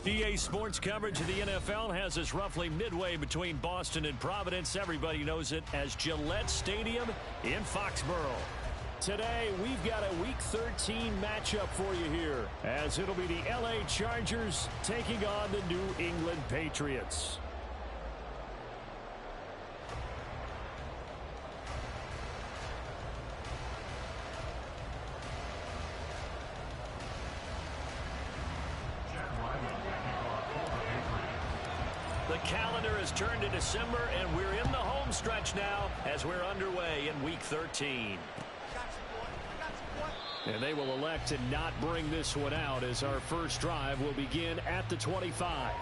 EA Sports coverage of the NFL has us roughly midway between Boston and Providence. Everybody knows it as Gillette Stadium in Foxborough. Today, we've got a Week 13 matchup for you here, as it'll be the LA Chargers taking on the New England Patriots. The calendar has turned to December, and we're in the home stretch now as we're underway in Week 13. And they will elect to not bring this one out as our first drive will begin at the 25.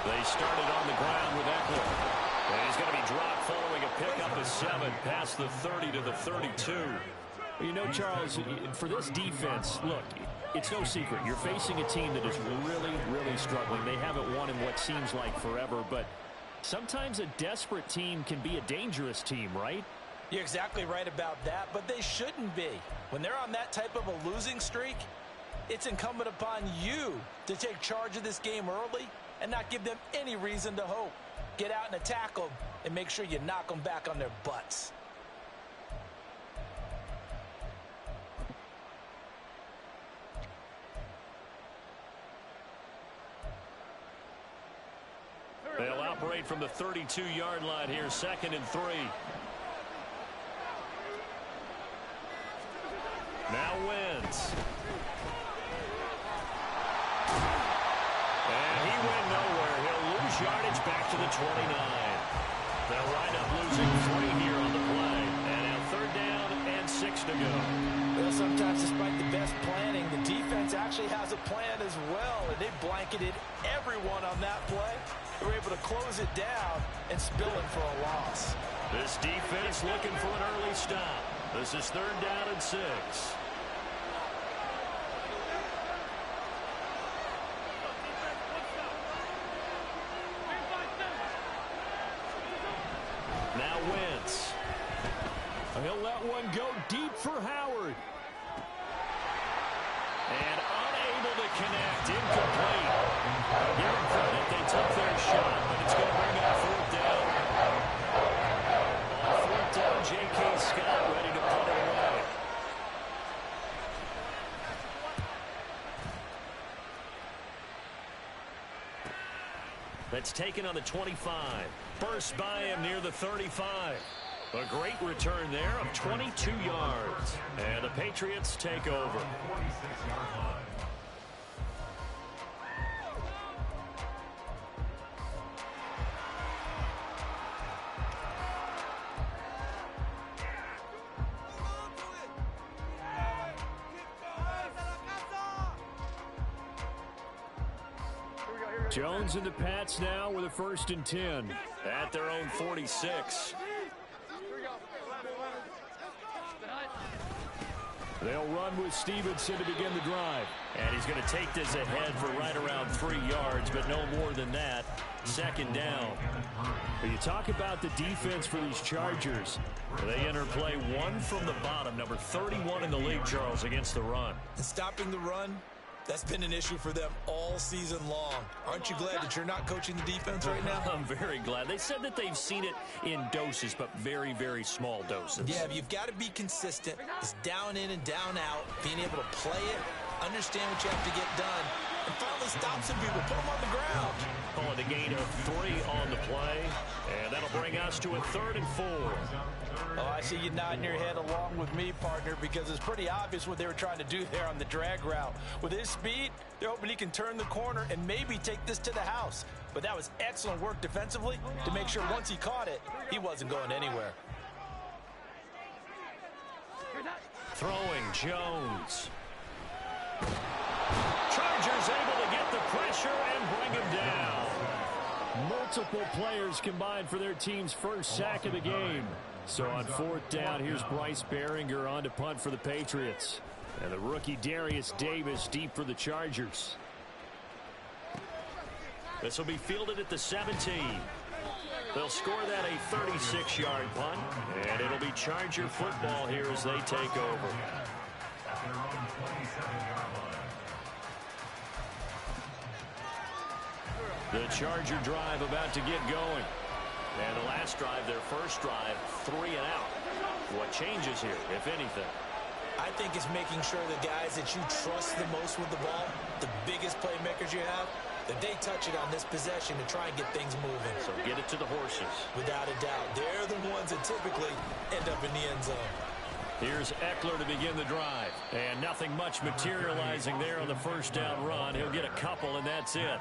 They started on the ground with Eckler. And he's going to be dropped following a pickup of 7 past the 30 to the 32. You know, Charles, for this defense, look, it's no secret. You're facing a team that is really, really struggling. They haven't won in what seems like forever, but sometimes a desperate team can be a dangerous team, right? You're exactly right about that, but they shouldn't be. When they're on that type of a losing streak, it's incumbent upon you to take charge of this game early and not give them any reason to hope. Get out and attack them and make sure you knock them back on their butts. They'll operate from the 32-yard line here, 2nd and 3. Now Wentz. And he went nowhere. He'll lose yardage back to the 29. They'll wind up losing 3 here on the play. And now 3rd down and 6 to go. Well, sometimes despite the best planning, the defense actually has a plan as well. And they blanketed everyone on that play. They were able to close it down and spill it for a loss. This defense looking for an early stop. This is 3rd down and 6. Now Wentz. He'll let one go deep for Howard. And unable to connect. Incomplete. Give them credit. They took their shot, but it's going to bring up 4th down. On 4th down, J.K. Scott ready to put it away. That's taken on the 25. Burst by him near the 35. A great return there of 22 yards. And the Patriots take over. Jones and the Pats now with a 1st and 10 at their own 46. They'll run with Stevenson to begin the drive. And he's going to take this ahead for right around 3 yards, but no more than that. 2nd down. But you talk about the defense for these Chargers. They enter play 1 from the bottom, number 31 in the league, Charles, against the run. And stopping the run, that's been an issue for them all season long. Aren't you glad that you're not coaching the defense right now? I'm very glad. They said that they've seen it in doses, but very, very small doses. Yeah, you've got to be consistent. It's down in and down out, being able to play it, understand what you have to get done, and finally stop some people, put them on the ground. Calling a gain of 3 on the play, and that'll bring us to a 3rd and 4. Oh, I see you nodding your head along with me, partner, because it's pretty obvious what they were trying to do there on the drag route. With his speed, they're hoping he can turn the corner and maybe take this to the house. But that was excellent work defensively to make sure once he caught it, he wasn't going anywhere. Throwing Jones. Chargers able to get the pressure and bring him down. Multiple players combined for their team's first sack of the game. So on fourth down, here's Bryce Behringer on to punt for the Patriots. And the rookie Darius Davis deep for the Chargers. This will be fielded at the 17. They'll score that a 36-yard punt. And it'll be Charger football here as they take over. The Charger drive about to get going. And the last drive, their first drive, 3 and out. What changes here, if anything? I think it's making sure the guys that you trust the most with the ball, the biggest playmakers you have, that they touch it on this possession to try and get things moving. So get it to the horses. Without a doubt. They're the ones that typically end up in the end zone. Here's Eckler to begin the drive. And nothing much materializing there on the first down run. He'll get a couple, and that's it.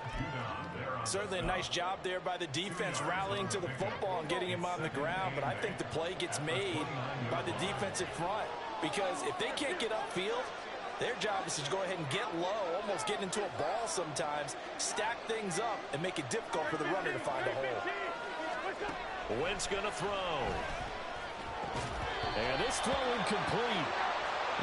Certainly a nice job there by the defense rallying to the football and getting him on the ground. But I think the play gets made by the defensive front. Because if they can't get upfield, their job is to go ahead and get low, almost get into a ball sometimes, stack things up, and make it difficult for the runner to find a hole. Wentz going to throw. And this throw incomplete.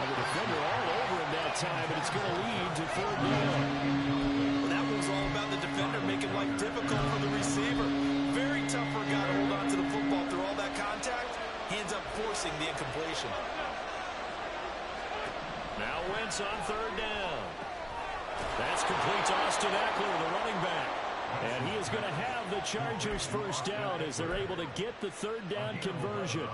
And the defender all over him that time, but it's going to lead to third down. Well, that was all about the defender making life difficult for the receiver. Very tough for a guy to hold on to the football through all that contact. He ends up forcing the incompletion. Now Wentz on third down. That's complete to Austin Eckler, the running back. And he is going to have the Chargers first down as they're able to get the third down conversion.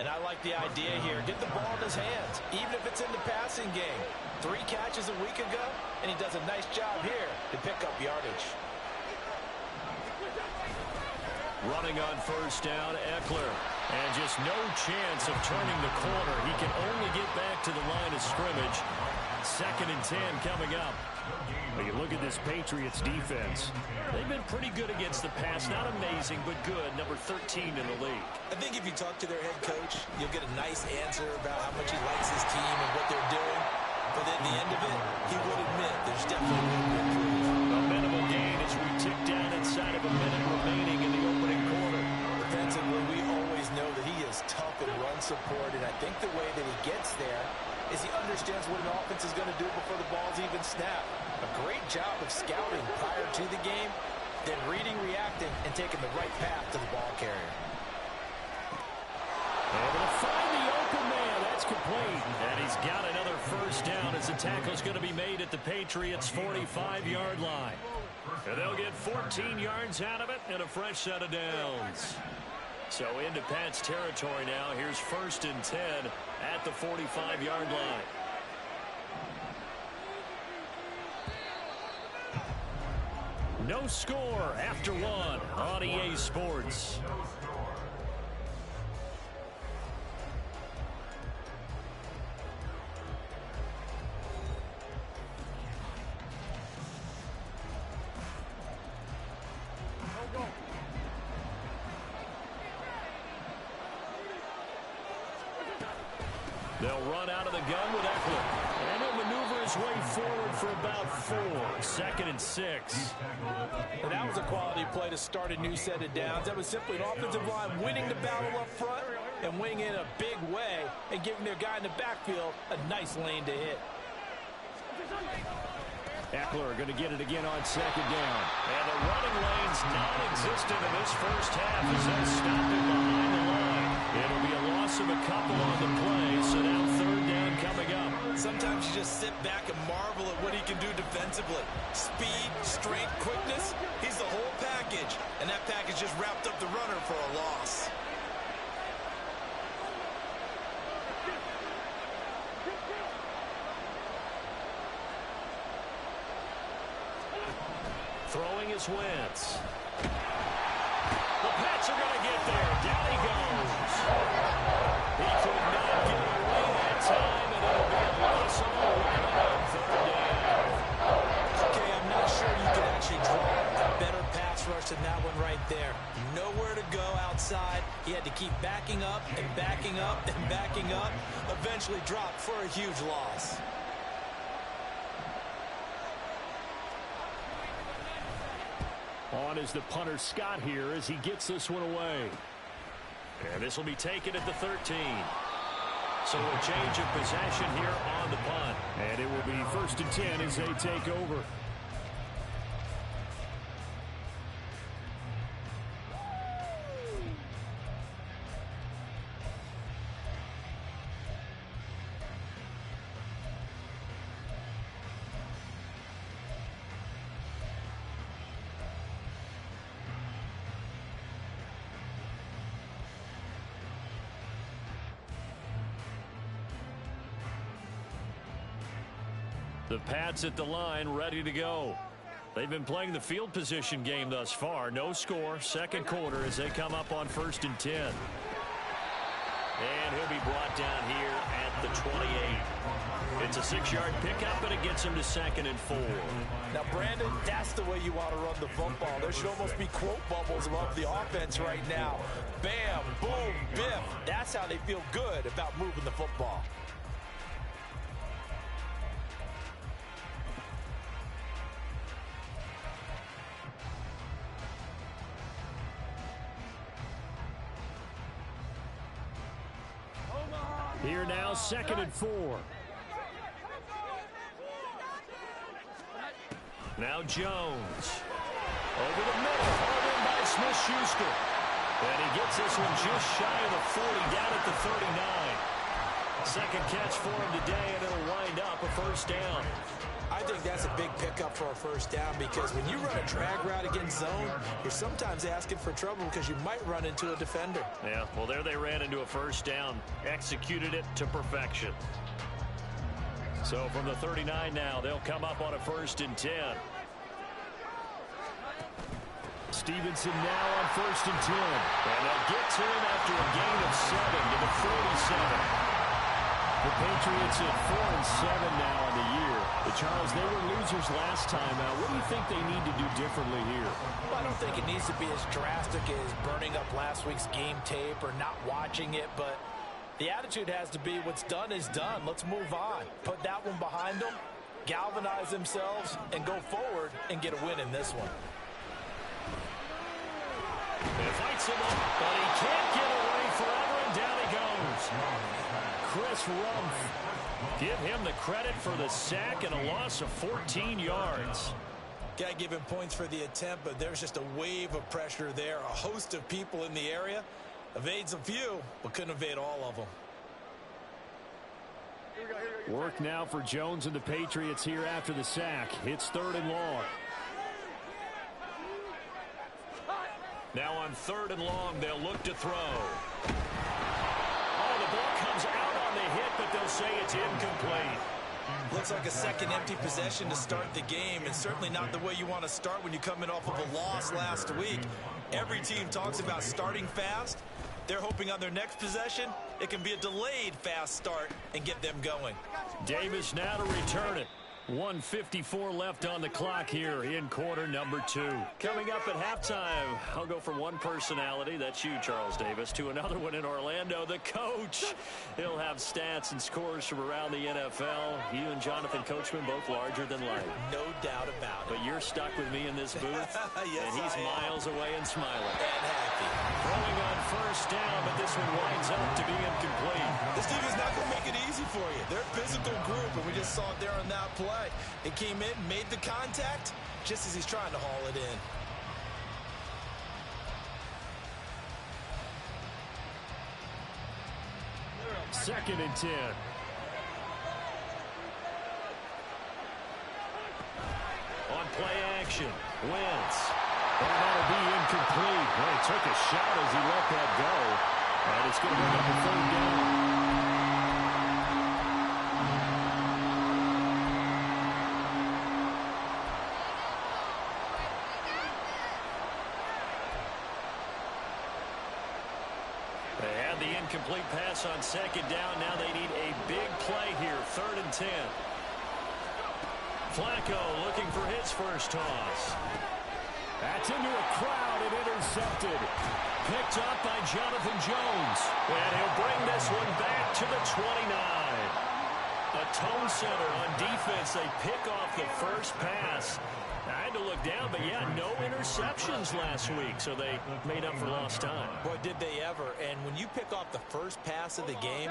And I like the idea here. Get the ball in his hands, even if it's in the passing game. 3 catches a week ago, and he does a nice job here to pick up yardage. Running on first down, Eckler. And just no chance of turning the corner. He can only get back to the line of scrimmage. 2nd and 10 coming up. When you look at this Patriots defense, they've been pretty good against the pass. Not amazing, but good. Number 13 in the league. I think if you talk to their head coach, you'll get a nice answer about how much he likes his team and what they're doing. But at the end of it, he would admit there's definitely room to improve. A minimal gain as we tick down inside of a minute remaining in the opening quarter. Defensively, we always know that he is tough in run support, and I think the way that he gets there is he understands what an offense is going to do before the ball's even snapped. A great job of scouting prior to the game, then reading, reacting, and taking the right path to the ball carrier. Able to find the open man. That's complete. And he's got another first down as the tackle's going to be made at the Patriots' 45-yard line. And they'll get 14 yards out of it and a fresh set of downs. So into Pat's territory now. Here's 1st and 10 at the 45-yard line. No score after 1 on EA Sports. They'll run out of the gun with Eckler. And he'll maneuver his way forward for about 4. 2nd and 6. And that was a quality play to start a new set of downs. That was simply an offensive line winning the battle up front and winning it in a big way and giving their guy in the backfield a nice lane to hit. Eckler going to get it again on 2nd down. And the running lane's non-existent in this first half as they'll stop it behind the line. It'll be a loss of a couple on the play, so now 3rd down coming up. Sometimes you just sit back and marvel at what he can do defensively. Speed, strength, quickness, he's the whole package. And that package just wrapped up the runner for a loss. Throwing is Wentz. The Pats are going to get there. Down he goes. He could not get away that time, and it'll be a loss all around 3rd down. Okay, I'm not sure you can actually draw a better pass rush than that one right there. Nowhere to go outside. He had to keep backing up and backing up and backing up. Eventually dropped for a huge loss. On down is the punter Scott here as he gets this one away. And this will be taken at the 13. So a change of possession here on the punt. And it will be 1st and 10 as they take over. The Pats at the line, ready to go. They've been playing the field position game thus far. No score, second quarter as they come up on 1st and 10. And he'll be brought down here at the 28. It's a 6-yard pickup, but it gets him to 2nd and 4. Now, Brandon, that's the way you want to run the football. There should almost be quote bubbles above the offense right now. Bam, boom, biff. That's how they feel good about moving the football. Here now, 2nd and 4. Now Jones. Over the middle. Hard in by Smith-Schuster. And he gets this one just shy of the 40, down at the 39. Second catch for him today, and it'll wind up a 1st down. I think that's a big pickup for a 1st down because when you run a drag route against zone, you're sometimes asking for trouble because you might run into a defender. Yeah, well, there they ran into a 1st down. Executed it to perfection. So from the 39 now, they'll come up on a 1st and 10. Stevenson now on 1st and 10. And they'll get to him after a gain of 7 to the 47. The Patriots at 4-7 now on the year. But Charles, they were losers last time out. What do you think they need to do differently here? Well, I don't think it needs to be as drastic as burning up last week's game tape or not watching it, but the attitude has to be what's done is done. Let's move on. Put that one behind them, galvanize themselves, and go forward and get a win in this one. He fights him up, but he can't get away forever, and down he goes. Chris Rumph. Give him the credit for the sack and a loss of 14 yards. Got to give him points for the attempt, but there's just a wave of pressure there. A host of people in the area. Evades a few, but couldn't evade all of them. Work now for Jones and the Patriots here after the sack. It's 3rd and long. Now on 3rd and long, they'll look to throw. Oh, the ball comes out on the hit, but they'll say it's incomplete. Looks like a second empty possession to start the game, and certainly not the way you want to start when you're coming off of a loss last week. Every team talks about starting fast. They're hoping on their next possession, it can be a delayed fast start and get them going. Davis now to return it. 1:54 left on the clock here in quarter number 2. Coming up at halftime, I'll go from one personality, that's you, Charles Davis, to another one in Orlando, the coach. He'll have stats and scores from around the NFL. You and Jonathan Coachman both larger than life. No doubt about it. But you're stuck with me in this booth, yes, and he's miles away and smiling. And happy. Throwing on 1st down, but this one winds up to be incomplete. This team is not going to make it easy for you. They're a physical group, and we just saw it there on that play. It came in, made the contact, just as he's trying to haul it in. Second and 10. On play action, Wentz. And that'll be incomplete. Well, he took a shot as he let that go. And it's going to be a 3rd down. They had the incomplete pass on 2nd down. Now they need a big play here. 3rd and 10. Flacco looking for his first toss. That's into a crowd and intercepted. Picked up by Jonathan Jones. And he'll bring this one back to the 29. A tone setter on defense. They pick off the first pass. I had to look down, but yeah, no interceptions last week, so they made up for lost time. Boy, did they ever. And when you pick off the first pass of the game,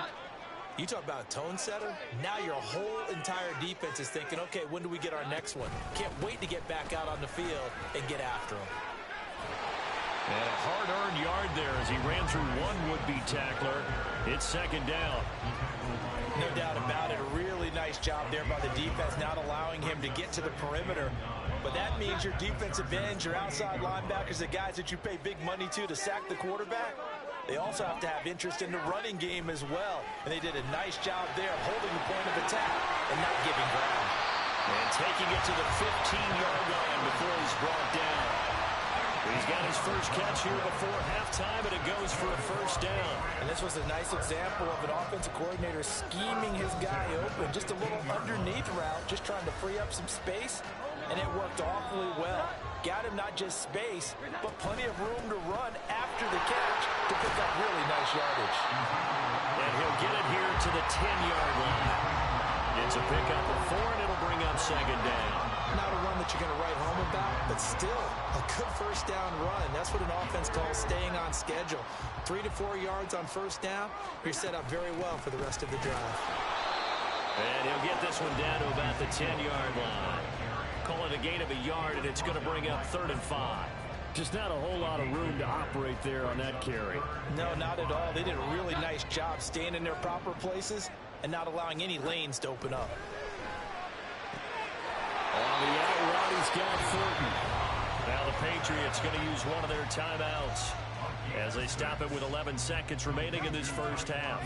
you talk about a tone setter. Now your whole entire defense is thinking, okay, when do we get our next one? Can't wait to get back out on the field and get after them. And a hard-earned yard there as he ran through one would-be tackler. It's second down. No doubt about it. A really nice job there by the defense, not allowing him to get to the perimeter. But that means your defensive ends, your outside linebackers, the guys that you pay big money to sack the quarterback, they also have to have interest in the running game as well. And they did a nice job there of holding the point of attack and not giving ground. And taking it to the 15-yard line before he's brought down. He's got his first catch here before halftime, and it goes for a first down. And this was a nice example of an offensive coordinator scheming his guy open. Just a little underneath route, just trying to free up some space, and it worked awfully well. Got him not just space, but plenty of room to run after the catch to pick up really nice yardage. And he'll get it here to the 10-yard line. It's a pickup of 4, and it'll bring up second down. Not a run that you're going to write home about, but still a good first down run. That's what an offense calls staying on schedule. 3 to 4 yards on first down, you're set up very well for the rest of the drive. And he'll get this one down to about the 10-yard line. Call it a gain of a yard, and it's going to bring up 3rd and 5. Just not a whole lot of room to operate there on that carry. No, not at all. They did a really nice job staying in their proper places and not allowing any lanes to open up. On the out route, he's got Thornton. Now the Patriots going to use one of their timeouts as they stop it with 11 seconds remaining in this first half.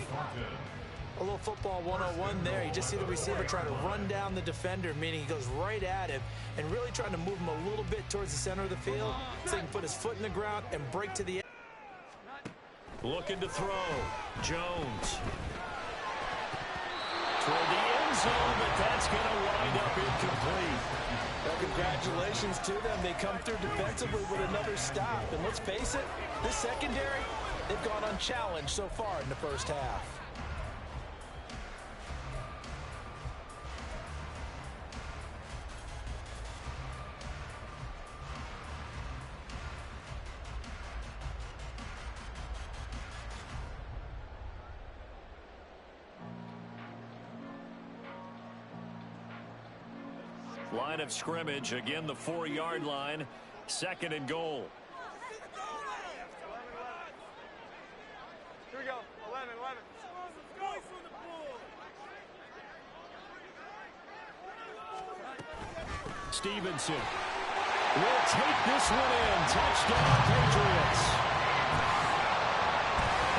A little football 101 there. You just see the receiver trying to run down the defender, meaning he goes right at him and really trying to move him a little bit towards the center of the field so he can put his foot in the ground and break to the end. Looking to throw. Jones. Toward the end zone, but that's going to wind up incomplete. Well, congratulations to them. They come through defensively with another stop. And let's face it, this secondary, they've gone unchallenged so far in the first half. Line of scrimmage, again the 4-yard line, 2nd and goal. Here we go, 11. Stevenson will take this one in. Touchdown, Patriots.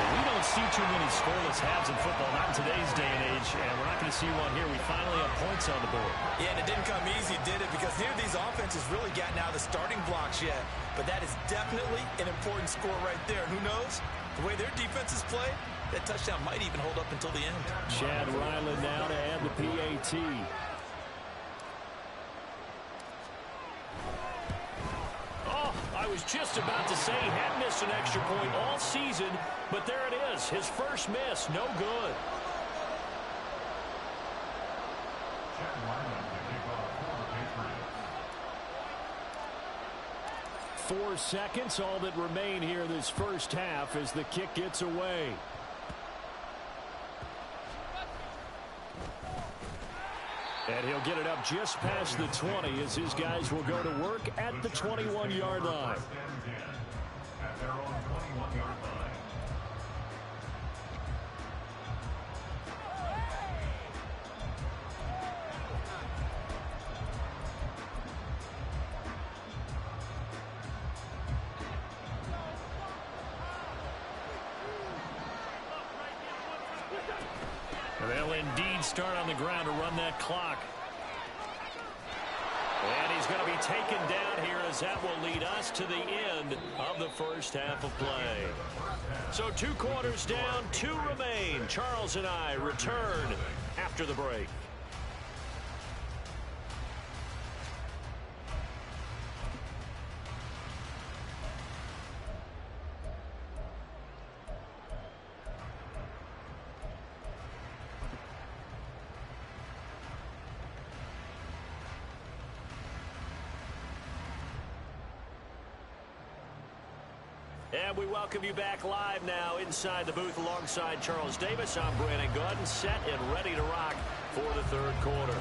We don't see too many scoreless halves in football, not in today's day and age, and we're not going to see one here. We finally have points on the board. Yeah, and it didn't come easy, did it? Because neither of these offenses really gotten out of the starting blocks yet. But that is definitely an important score right there. And who knows? The way their defenses play, that touchdown might even hold up until the end. Chad Ryland now to add the PAT. I was just about to say he had missed an extra point all season, but there it is. His first miss, no good. 4 seconds, all that remain here this first half as the kick gets away. And he'll get it up just past the 20 as his guys will go to work at the 21-yard line. They'll indeed start on the ground to run that clock. And he's going to be taken down here as that will lead us to the end of the first half of play. So 2 quarters down, 2 remain. Charles and I return after the break. And we welcome you back live now inside the booth alongside Charles Davis. I'm Brandon Gaudin, set and ready to rock for the third quarter.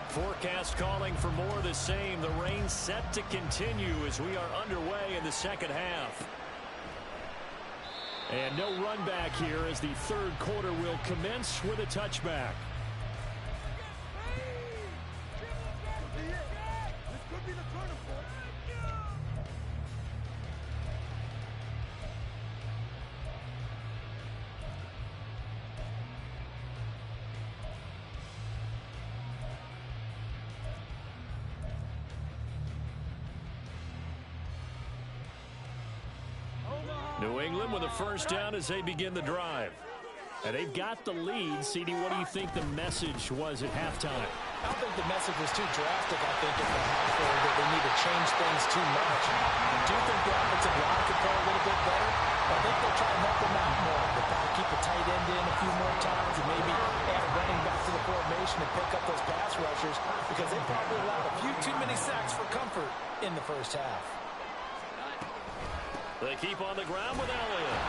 Forecast calling for more of the same. The rain set to continue as we are underway in the second half. And no run back here as the third quarter will commence with a touchback. New England with a first down as they begin the drive. And they've got the lead. CD, what do you think the message was at halftime? I don't think the message was too drastic. I think at the half that they need to change things too much. I do think the offensive line could play a little bit better. I think they'll try and help them out more. They'll probably keep a tight end in a few more times and maybe add a running back to the formation and pick up those pass rushers because they probably allowed a few too many sacks for comfort in the first half. They keep on the ground with Elliott.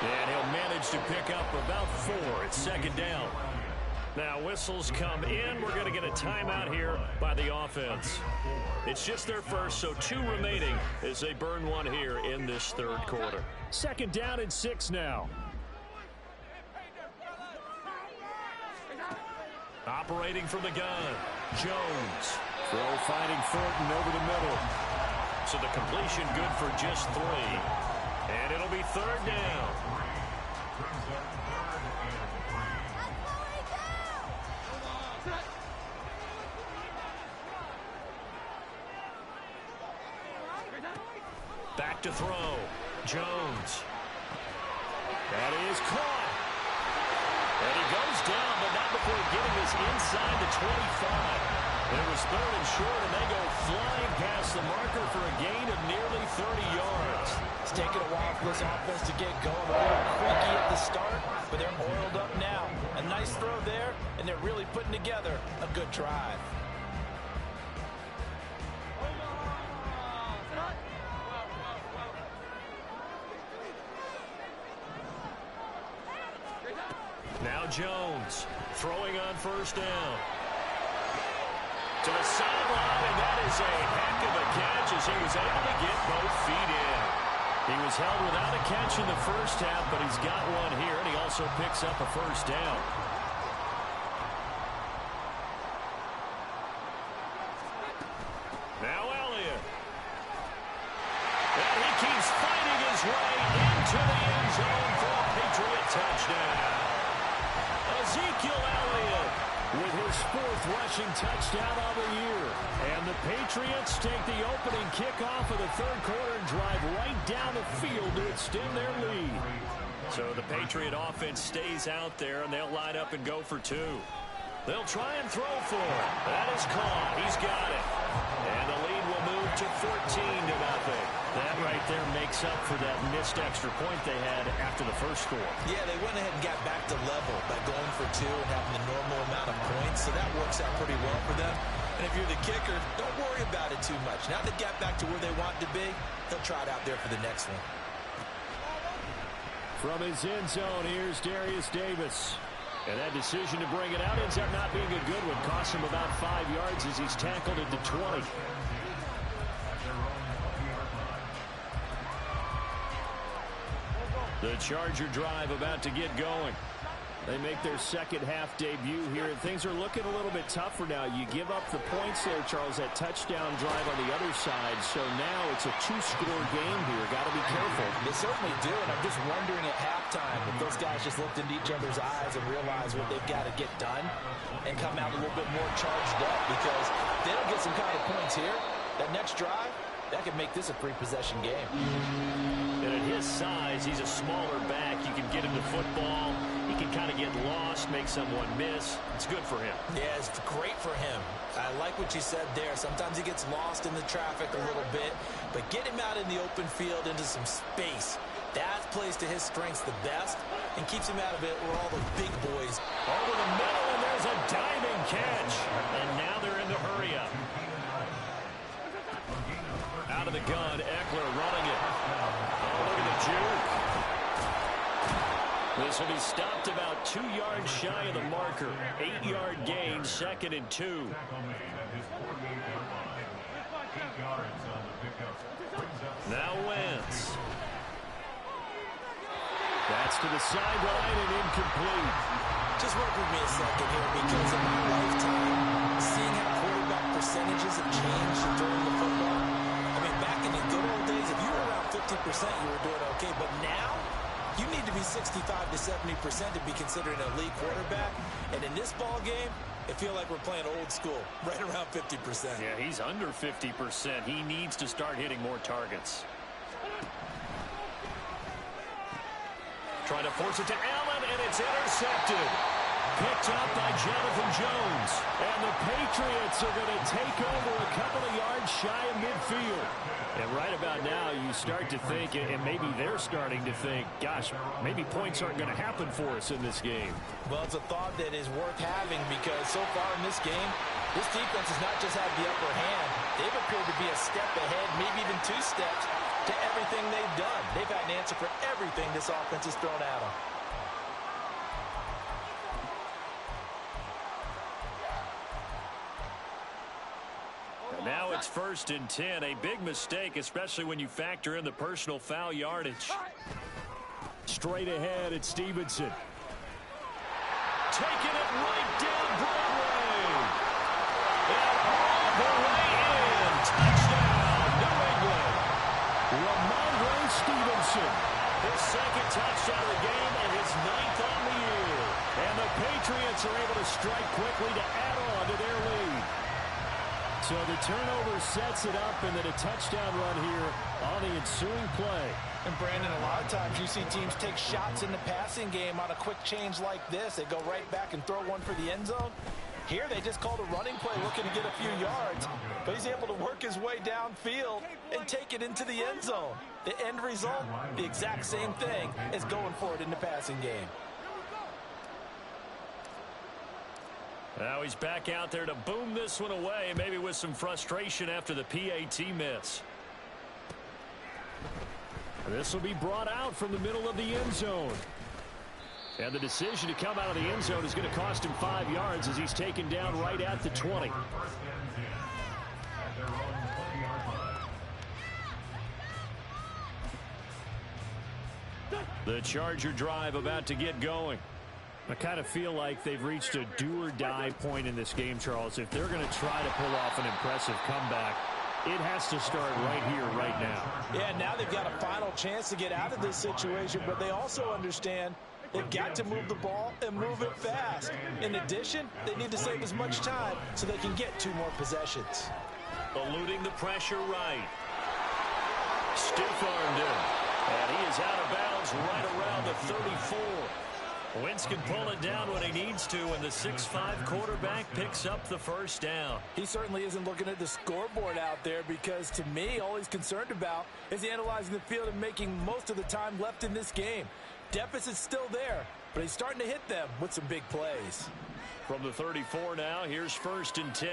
And he'll manage to pick up about 4. It's second down. Now whistles come in. We're going to get a timeout here by the offense. It's just their first, so 2 remaining as they burn one here in this third quarter. Second down and 6 now. Operating from the gun. Jones. Throw finding Thornton over the middle. So the completion good for just 3. And it'll be third down. Back to throw. Jones. That is caught. And he goes down, but not before getting this inside the 25. It was third and short, and they go flying past the marker for a gain of nearly 30 yards. It's taken a while for this offense to get going. A little creaky at the start, but they're oiled up now. A nice throw there, and they're really putting together a good drive. Now Jones throwing on first down. To the sideline, and that is a heck of a catch as he was able to get both feet in. He was held without a catch in the first half, but he's got one here, and he also picks up a first down. Now Elliott. And he keeps fighting his way into the end zone for a Patriot touchdown. Ezekiel Elliott with his 4th rushing touchdown of the year. And the Patriots take the opening kickoff of the third quarter and drive right down the field to extend their lead. So the Patriot offense stays out there, and they'll line up and go for 2. They'll try and throw for it. That is caught. He's got it. And the lead will move to 14-0. That right there makes up for that missed extra point they had after the first score. Yeah, they went ahead and got back to level by going for 2 and having the normal amount of points, so that works out pretty well for them. And if you're the kicker, don't worry about it too much. Now they got back to where they want to be, they'll try it out there for the next one. From his end zone, here's Darius Davis. And that decision to bring it out ends up not being a good one. Costs him about 5 yards as he's tackled at the 20. The Charger drive about to get going. They make their second half debut here, and things are looking a little bit tougher now. You give up the points there, Charles, that touchdown drive on the other side. So now it's a 2-score game here. Got to be careful. They certainly do, and I'm just wondering at halftime if those guys just looked into each other's eyes and realized what they've got to get done and come out a little bit more charged up, because if they don't get some kind of points here, that next drive, that could make this a 3-possession game. And at his size, he's a smaller back. You can get him to football. He can kind of get lost, make someone miss. It's good for him. Yeah, it's great for him. I like what you said there. Sometimes he gets lost in the traffic a little bit, but get him out in the open field into some space. That plays to his strengths the best and keeps him out of it where all the big boys over the middle, and there's a diving catch. And now they're in the hurry up. of the gun. Eckler running it. Oh, look at the juke. This will be stopped about 2 yards shy of the marker. 8-yard gain, 2nd and 2. Now Wentz. That's to the sideline and incomplete. Just work with me a second here, because in my lifetime, seeing how quarterback percentages have changed during the football, I mean, back in the good old days, if you were around 50%, you were doing okay. But now, you need to be 65 to 70% to be considered an elite quarterback. And in this ball game, I feel like we're playing old school, right around 50%. Yeah, he's under 50%. He needs to start hitting more targets. Trying to force it to Allen, and it's intercepted. Picked up by Jonathan Jones. And the Patriots are going to take over a couple of yards shy of midfield. And right about now, you start to think, and maybe they're starting to think, gosh, maybe points aren't going to happen for us in this game. Well, it's a thought that is worth having, because so far in this game, this defense has not just had the upper hand. They've appeared to be a step ahead, maybe even 2 steps, to everything they've done. They've had an answer for everything this offense has thrown at them. And now it's 1st and 10. A big mistake, especially when you factor in the personal foul yardage. Straight ahead, it's Stevenson. Taking it right down Broadway. And all the way in. Touchdown, New England. Ramondre Stevenson. His 2nd touchdown of the game and his 9th on the year. And the Patriots are able to strike quickly to add on to their lead. So the turnover sets it up, and then a touchdown run here on the ensuing play. And Brandon, a lot of times you see teams take shots in the passing game on a quick change like this. They go right back and throw one for the end zone. Here they just called a running play looking to get a few yards, but he's able to work his way downfield and take it into the end zone. The end result, the exact same thing as going for it in the passing game. Now he's back out there to boom this one away, maybe with some frustration after the PAT miss. This will be brought out from the middle of the end zone. And the decision to come out of the end zone is going to cost him 5 yards as he's taken down right at the 20. The Charger drive about to get going. I kind of feel like they've reached a do-or-die point in this game, Charles. If they're going to try to pull off an impressive comeback, it has to start right here, right now. Yeah, now they've got a final chance to get out of this situation, but they also understand they've got to move the ball and move it fast. In addition, they need to save as much time so they can get 2 more possessions. Eluding the pressure right. Stiff-armed him. And he is out of bounds right around the 34. Wentz can pull it down when he needs to, and the 6'5" quarterback picks up the 1st down. He certainly isn't looking at the scoreboard out there, because to me, all he's concerned about is analyzing the field and making most of the time left in this game. Deficit's still there, but he's starting to hit them with some big plays. From the 34 now, here's 1st and 10.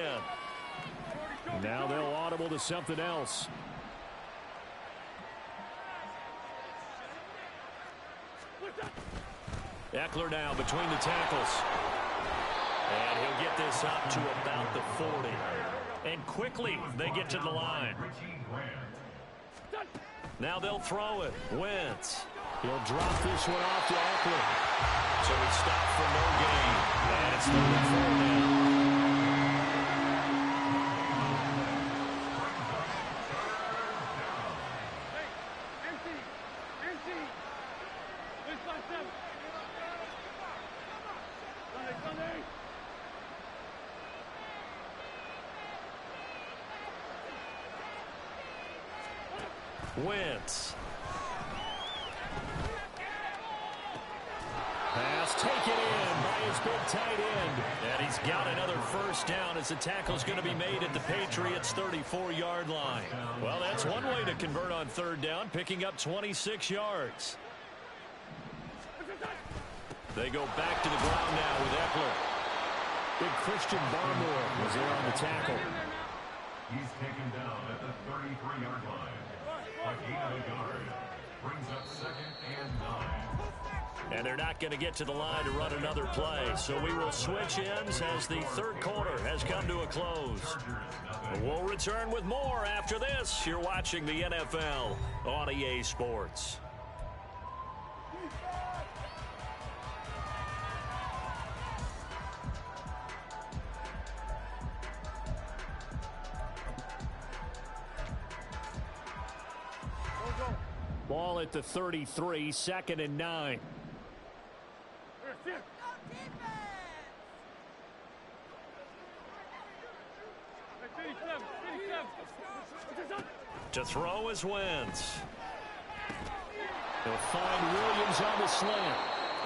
Now they'll audible to something else. Eckler now between the tackles. And he'll get this up to about the 40. And quickly they get to the line. Now they'll throw it. Wentz. He'll drop this one off to Eckler. So he stopped for no gain. And it's 34 now. Wentz. Pass taken in by his big tight end. And he's got another 1st down as the tackle's going to be made at the Patriots' 34-yard line. Well, that's one way to convert on 3rd down, picking up 26 yards. They go back to the ground now with Eckler. Big Christian Barmore was there on the tackle. He's taken down at the 33-yard line. A gain of a yard. Brings up 2nd and 9. And they're not going to get to the line to run another play. So we will switch ends as the third quarter has come to a close. We'll return with more after this. You're watching the NFL on EA Sports. Ball at the 33, 2nd and 9. To throw is Wentz. He'll find Williams on the slant.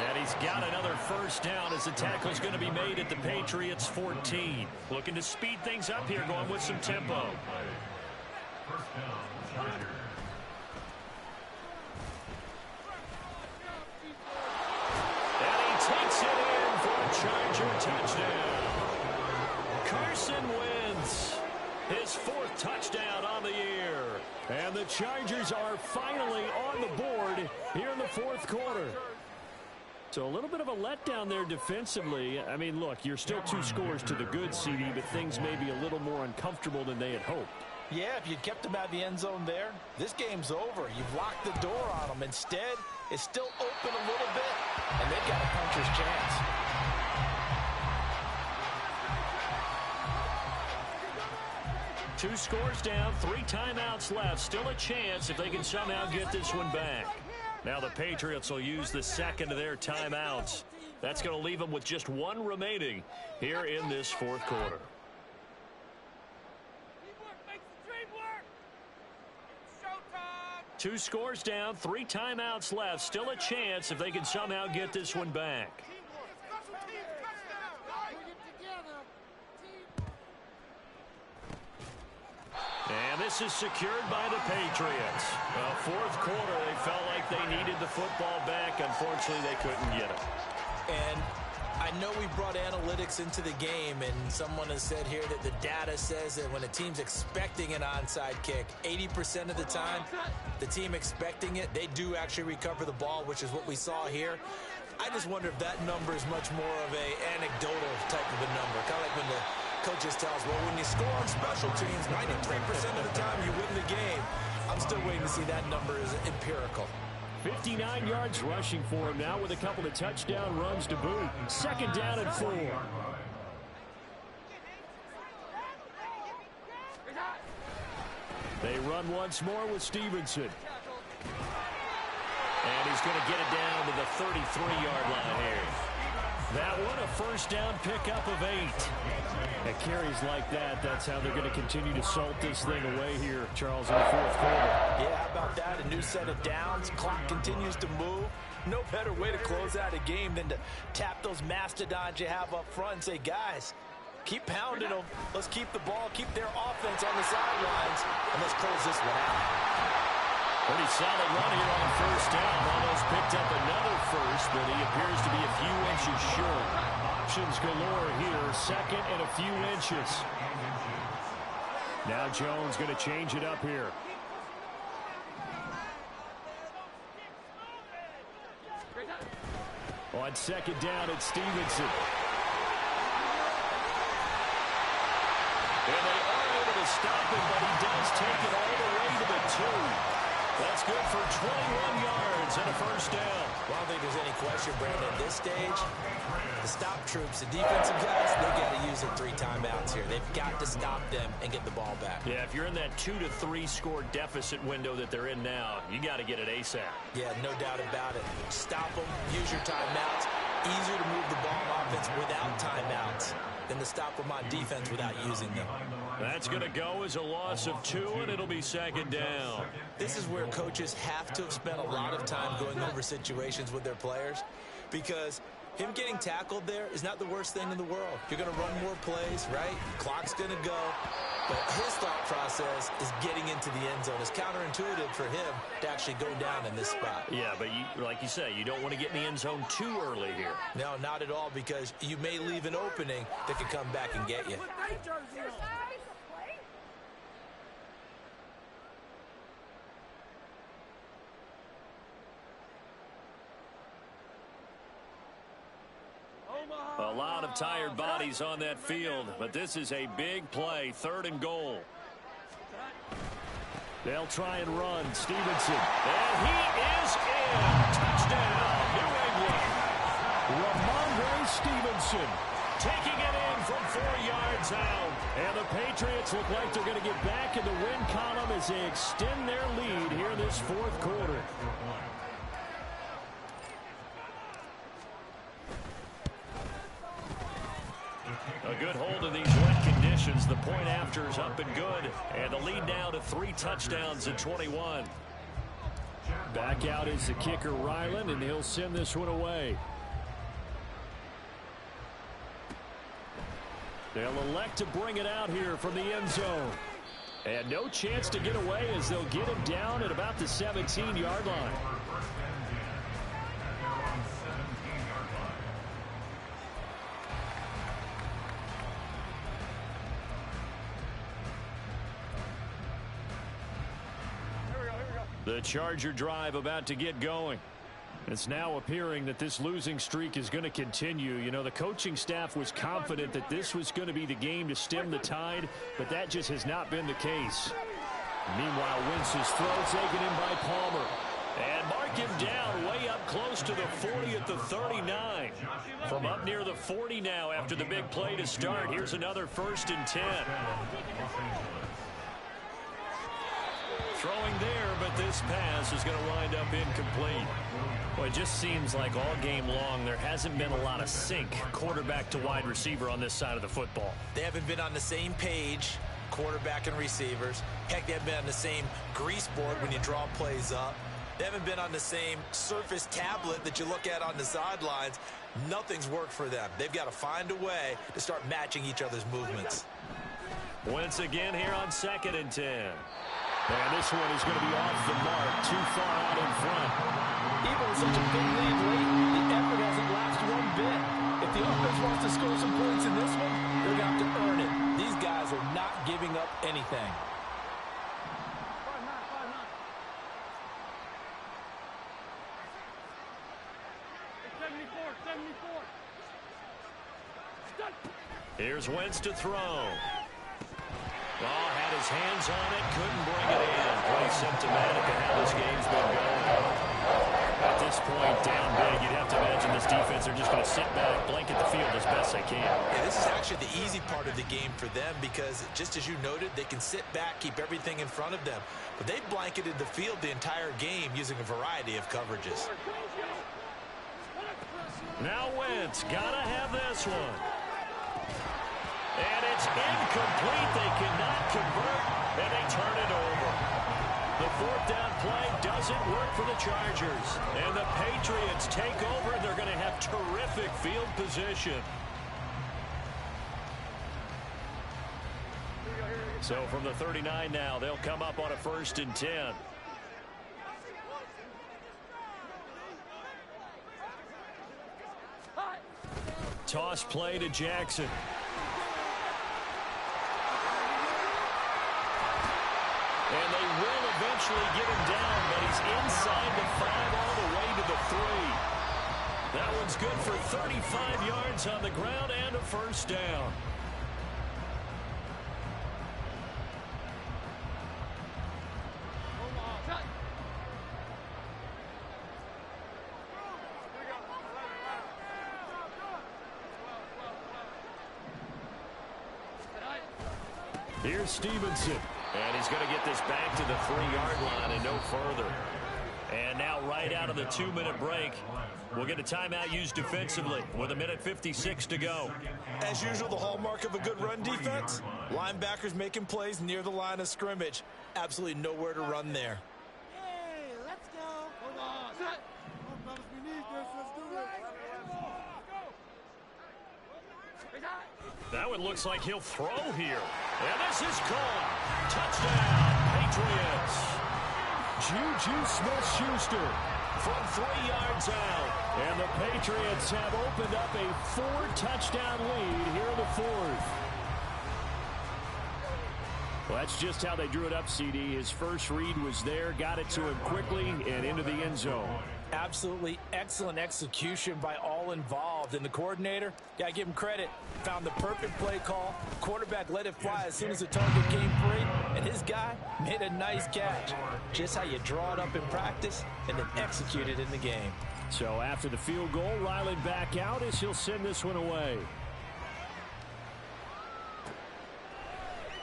And he's got another first down as the tackle's going to be made at the Patriots 14. Looking to speed things up here, going with some tempo. First down, Chargers. Takes it in for a Charger touchdown. Carson Wentz, his 4th touchdown on the year. And the Chargers are finally on the board here in the 4th quarter. So a little bit of a letdown there defensively. I mean, look, you're still 2 scores to the good, CD, but things may be a little more uncomfortable than they had hoped. Yeah, if you'd kept them out of the end zone there, this game's over. You've locked the door on them. Instead, it's still open a little bit, and they've got a puncher's chance. Two scores down, 3 timeouts left. Still a chance if they can somehow get this one back. Now the Patriots will use the 2nd of their timeouts. That's going to leave them with just 1 remaining here in this 4th quarter. 2 scores down, 3 timeouts left. Still a chance if they can somehow get this one back. And this is secured by the Patriots. 4th quarter, they felt like they needed the football back. Unfortunately, they couldn't get it. And I know we brought analytics into the game, and someone has said here that the data says that when a team's expecting an onside kick, 80% of the time, the team expecting it, they do actually recover the ball, which is what we saw here. I just wonder if that number is much more of a anecdotal type of a number. Kind of like when the coaches tell us, well, when you score on special teams, 93% of the time you win the game. I'm still waiting to see that number is empirical. 59 yards rushing for him now with a couple of touchdown runs to boot. 2nd down and 4. They run once more with Stevenson. And he's going to get it down to the 33-yard line here. That one a first down pickup of 8. At carries like that, that's how they're going to continue to salt this thing away here, Charles, in the 4th quarter. Yeah, how about that? A new set of downs. Clock continues to move. No better way to close out a game than to tap those mastodons you have up front and say, guys, keep pounding them. Let's keep the ball, keep their offense on the sidelines, and let's close this one out. Pretty solid run here on first down. Almost picked up another first, but he appears to be a few inches short. Options galore here. 2nd and a few inches. Now Jones going to change it up here. On 2nd down, it's Stevenson. And they are able to stop him, but he does take it all the way to the 2. That's good for 21 yards and a first down. Well, I don't think there's any question, Brandon. At this stage, the stop troops, the defensive guys, they've got to use their 3 timeouts here. They've got to stop them and get the ball back. Yeah, if you're in that 2 to 3 score deficit window that they're in now, you got to get it ASAP. Yeah, no doubt about it. Stop them, use your timeouts. Easier to move the ball on offense without timeouts than to stop them on defense without using them. That's going to go as a loss of 2, and it'll be 2nd down. This is where coaches have to have spent a lot of time going over situations with their players, because him getting tackled there is not the worst thing in the world. You're going to run more plays, right? Clock's going to go. But his thought process is getting into the end zone. It's counterintuitive for him to actually go down in this spot. Yeah, but like you say, you don't want to get in the end zone too early here. No, not at all, because you may leave an opening that could come back and get you. A lot of tired bodies on that field, but this is a big play, 3rd and goal. They'll try and run. Stevenson. And he is in. Touchdown, New England. Ramondre Stevenson taking it in from 4 yards out. And the Patriots look like they're going to get back in the win column as they extend their lead here in this 4th quarter. A good hold in these wet conditions. The point after is up and good. And the lead now to 3 touchdowns in 21. Back out is the kicker, Ryland, and he'll send this one away. They'll elect to bring it out here from the end zone. And no chance to get away as they'll get him down at about the 17-yard line. The Charger drive about to get going. It's now appearing that this losing streak is going to continue. You know, the coaching staff was confident that this was going to be the game to stem the tide, but that just has not been the case. Meanwhile, Wentz's throw taken in by Palmer. And mark him down way up close to the 40 at the 39. From up near the 40 now after the big play to start. Here's another 1st and 10. Throwing there, but this pass is going to wind up incomplete. Well, it just seems like all game long there hasn't been a lot of sync quarterback to wide receiver on this side of the football. They haven't been on the same page, quarterback and receivers. Heck, they haven't been on the same grease board when you draw plays up. They haven't been on the same surface tablet that you look at on the sidelines. Nothing's worked for them. They've got to find a way to start matching each other's movements. Wentz again here on 2nd and 10. And this one is going to be off the mark, too far out in front. Even with such a big lead late, the effort hasn't lasted one bit. If the offense wants to score some points in this one, they're going to have to earn it. These guys are not giving up anything. Here's Wentz to throw. Oh, had his hands on it, couldn't bring it in. Quite symptomatic of how this game's been going. At this point, down big, you'd have to imagine this defense are just going to sit back, blanket the field as best they can. Yeah, this is actually the easy part of the game for them because, just as you noted, they can sit back, keep everything in front of them. But they've blanketed the field the entire game using a variety of coverages. Now Wentz, gotta have this one. And it's incomplete. They cannot convert, and they turn it over. The 4th down play doesn't work for the Chargers. And the Patriots take over, and they're going to have terrific field position. So from the 39 now, they'll come up on a 1st and 10. Toss play to Jackson. And they will eventually get him down, but he's inside the 5 all the way to the 3. That one's good for 35 yards on the ground and a 1st down. Here's Stevenson. And he's going to get this back to the 3-yard line and no further. And now right out of the 2-minute break, we'll get a timeout used defensively with 1:56 to go. As usual, the hallmark of a good run defense, linebackers making plays near the line of scrimmage. Absolutely nowhere to run there. Hey, let's go. Hold on. Come on, fellas, we need this. Let's do this. That one looks like he'll throw here. And this is caught. Touchdown, Patriots. Juju Smith-Schuster from 3 yards out. And the Patriots have opened up a 4-touchdown lead here in the 4th. Well, that's just how they drew it up, CD. His first read was there, got it to him quickly, and into the end zone. Absolutely excellent execution by all involved. And the coordinator, got to give him credit, found the perfect play call. Quarterback let it fly as soon as the target came free, and his guy made a nice catch. Just how you draw it up in practice and then execute it in the game. So after the field goal, Ryland back out as he'll send this one away.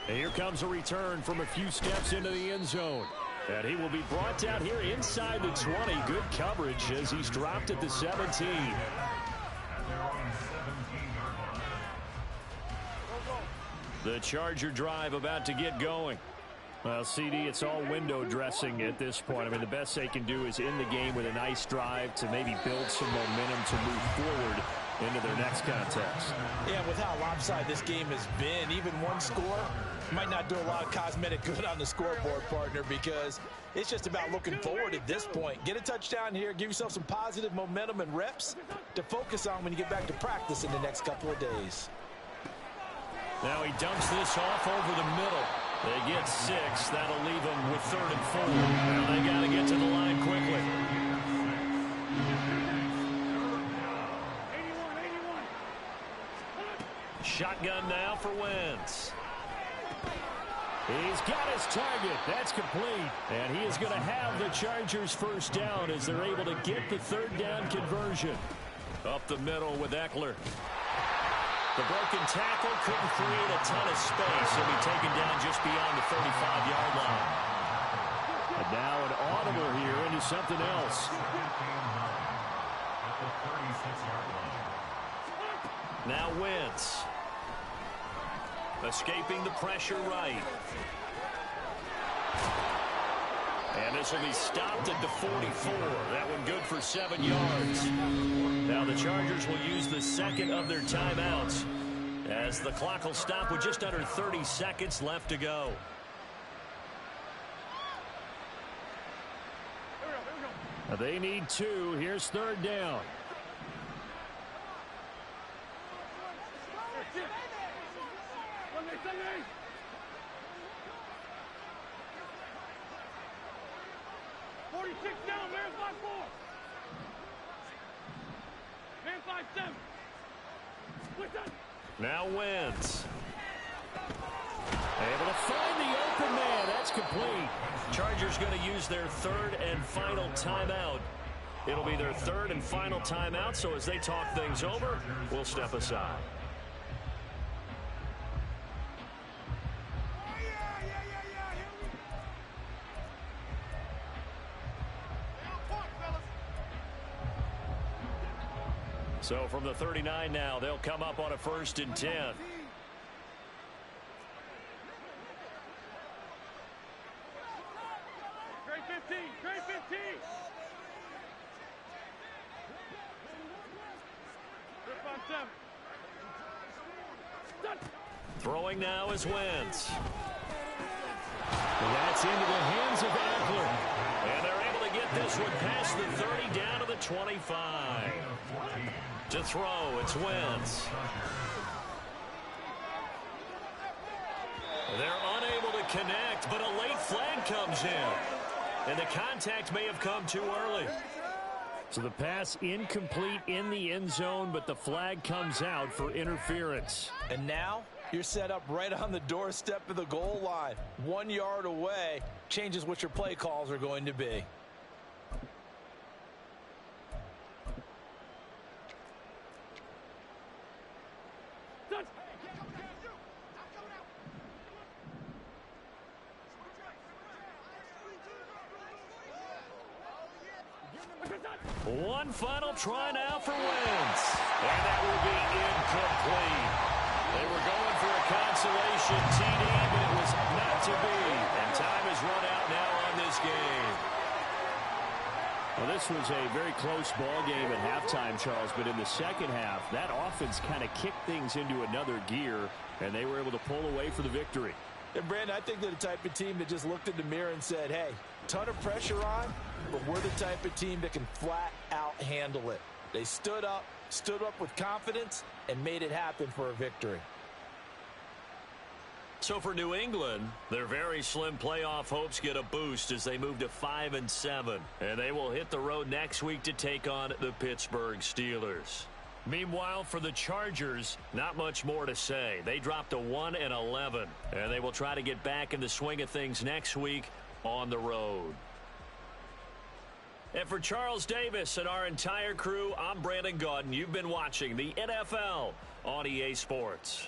And here comes a return from a few steps into the end zone. And he will be brought down here inside the 20. Good coverage as he's dropped at the 17. The Charger drive about to get going. Well, CD, it's all window dressing at this point. I mean, the best they can do is end the game with a nice drive to maybe build some momentum to move forward into their next contest. Yeah, with how lopsided this game has been, even one score might not do a lot of cosmetic good on the scoreboard, partner, because it's just about looking forward at this point. Get a touchdown here, give yourself some positive momentum and reps to focus on when you get back to practice in the next couple of days. Now he dumps this off over the middle. They get 6. That'll leave them with 3rd and 4. Now they got to get to the line quickly. 81. Shotgun now for Wentz. He's got his target. That's complete. And he is going to have the Chargers first down as they're able to get the 3rd down conversion. Up the middle with Eckler. The broken tackle couldn't create a ton of space. He'll be taken down just beyond the 35-yard line. And now an audible here into something else. Now Wentz. Escaping the pressure right. And this will be stopped at the 44. That one good for 7 yards. Now the Chargers will use the second of their timeouts as the clock will stop with just under 30 seconds left to go. They need 2. Here's 3rd down. Down, man, 5-4. Man, 5-7. Now Wentz. Able to find the open man. That's complete. Chargers going to use their 3rd and final timeout. It'll be their 3rd and final timeout, so as they talk things over, we'll step aside. So from the 39 now, they'll come up on a 1st and 10. Trey 15. Throwing now is Wentz. And that's into the hands of Eckler. And they're able to get this one past the 30 down to the 25. To throw, it's Wentz. They're unable to connect, but a late flag comes in. And the contact may have come too early. So the pass incomplete in the end zone, but the flag comes out for interference. And now you're set up right on the doorstep of the goal line. 1 yard away changes what your play calls are going to be. One final try now for Wentz. And that will be incomplete. They were going for a consolation TD, but it was not to be. And time has run out now on this game. Well, this was a very close ball game at halftime, Charles, but in the second half, that offense kind of kicked things into another gear, and they were able to pull away for the victory. And, Brandon, I think they're the type of team that just looked in the mirror and said, hey, ton of pressure on, but we're the type of team that can flat out handle it. They stood up with confidence, and made it happen for a victory. So for New England, their very slim playoff hopes get a boost as they move to 5-7. And they will hit the road next week to take on the Pittsburgh Steelers. Meanwhile, for the Chargers, not much more to say. They dropped to 1-11, and they will try to get back in the swing of things next week on the road. And for Charles Davis and our entire crew, I'm Brandon Gaudin. You've been watching the NFL on EA Sports.